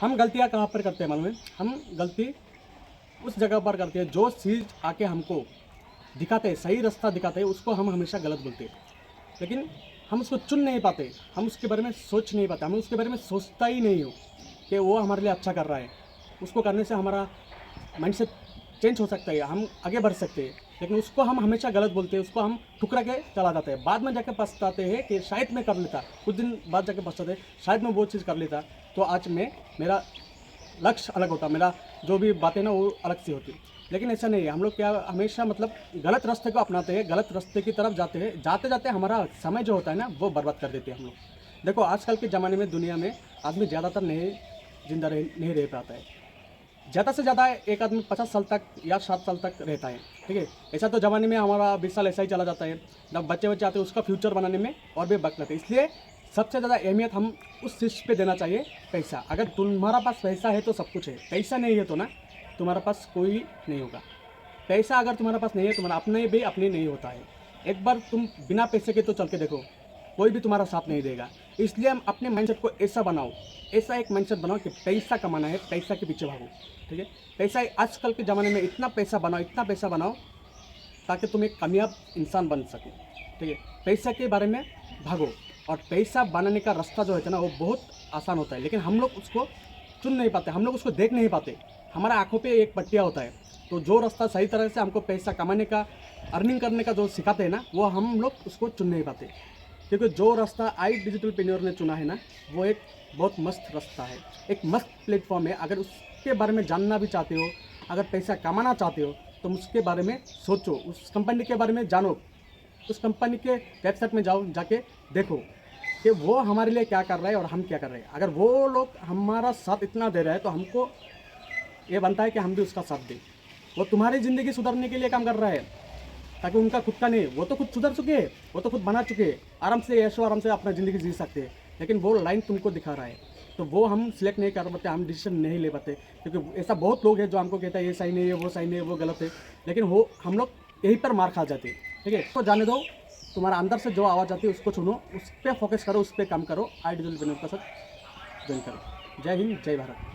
हम गलतियाँ कहाँ पर करते हैं मालूम है? हम गलती उस जगह पर करते हैं जो चीज़ आके हमको दिखाते हैं, सही रास्ता दिखाते हैं, उसको हम हमेशा गलत बोलते हैं। लेकिन हम उसको चुन नहीं पाते, हम उसके बारे में सोच नहीं पाते, हम उसके बारे में सोचता ही नहीं हो कि वो हमारे लिए अच्छा कर रहा है। उसको करने से हमारा माइंडसेट चेंज हो सकता है, हम आगे बढ़ सकते हैं। लेकिन उसको हम हमेशा गलत बोलते हैं, उसको हम ठुकरा के चला जाते हैं। बाद में जाके पछताते हैं कि शायद मैं कर लेता, कुछ दिन बाद जाके पछताते हैं शायद मैं वो चीज़ कर लेता तो आज मैं मेरा लक्ष्य अलग होता, मेरा जो भी बातें ना वो अलग सी होती। लेकिन ऐसा नहीं है, हम लोग क्या हमेशा मतलब गलत रास्ते को अपनाते हैं, गलत रास्ते की तरफ जाते हैं, जाते जाते हमारा समय जो होता है ना वो बर्बाद कर देते हैं हम लोग। देखो आजकल के ज़माने में दुनिया में आदमी ज़्यादातर जिंदा नहीं रह पाता है। ज़्यादा से ज़्यादा एक आदमी 50 साल तक या 60 साल तक रहता है, ठीक है। ऐसा तो ज़माने में हमारा 20 साल ऐसा ही चला जाता है। जब बच्चे आते हैं उसका फ्यूचर बनाने में और भी वक्त लगता है। इसलिए सबसे ज़्यादा अहमियत हम उस चीज़ पे देना चाहिए, पैसा। अगर तुम्हारा पास पैसा है तो सब कुछ है, पैसा नहीं है तो ना तुम्हारा पास कोई नहीं होगा। पैसा अगर तुम्हारे पास नहीं है, तुम्हारा अपने भी अपने नहीं होता है। एक बार तुम बिना पैसे के तो चल के देखो, कोई भी तुम्हारा साथ नहीं देगा। इसलिए हम अपने माइंडसेट को ऐसा बनाओ, ऐसा एक माइंडसेट बनाओ कि पैसा कमाना है, पैसा के पीछे भागो, ठीक है। पैसा आजकल के ज़माने में इतना पैसा बनाओ, इतना पैसा बनाओ ताकि तुम एक कामयाब इंसान बन सको, ठीक है। पैसा के बारे में भागो। और पैसा बनाने का रास्ता जो है ना वो बहुत आसान होता है, लेकिन हम लोग उसको चुन नहीं पाते, हम लोग उसको देख नहीं पाते। हमारा आंखों पे एक पट्टिया होता है। तो जो रास्ता सही तरह से हमको पैसा कमाने का, अर्निंग करने का जो सिखाते हैं ना, वो हम लोग उसको चुन नहीं पाते। क्योंकि जो रास्ता आई डिजिटलप्रेन्योर ने चुना है ना, वो एक बहुत मस्त रास्ता है, एक मस्त प्लेटफॉर्म है। अगर उसके बारे में जानना भी चाहते हो, अगर पैसा कमाना चाहते हो, तो उसके बारे में सोचो, उस कंपनी के बारे में जानो, उस कंपनी के वेबसाइट में जाओ, जाके देखो कि वो हमारे लिए क्या कर रहा है और हम क्या कर रहे हैं। अगर वो लोग हमारा साथ इतना दे रहे हैं तो हमको ये बनता है कि हम भी उसका साथ दें। वो तुम्हारी ज़िंदगी सुधारने के लिए काम कर रहा है, ताकि उनका खुद का नहीं, वो तो खुद सुधर चुके हैं, वो तो खुद बना चुके हैं, आराम से ऐशो आराम से अपना ज़िंदगी जी सकते हैं। लेकिन वो लाइन तुमको दिखा रहा है, तो वो हम सिलेक्ट नहीं कर पाते, हम डिसीजन नहीं ले पाते। क्योंकि ऐसा बहुत लोग हैं जो हमको कहता है ये सही नहीं है, वो सही नहीं है, वो गलत है, लेकिन वो हम लोग यहीं पर मार खा जाते हैं, ठीक है। तो जाने दो, तुम्हारा अंदर से जो आवाज़ आती है उसको सुनो, उस पर फोकस करो, उस पर काम करो, आई डिजिटल के साथ ज्वाइन करो। जय हिंद, जय भारत।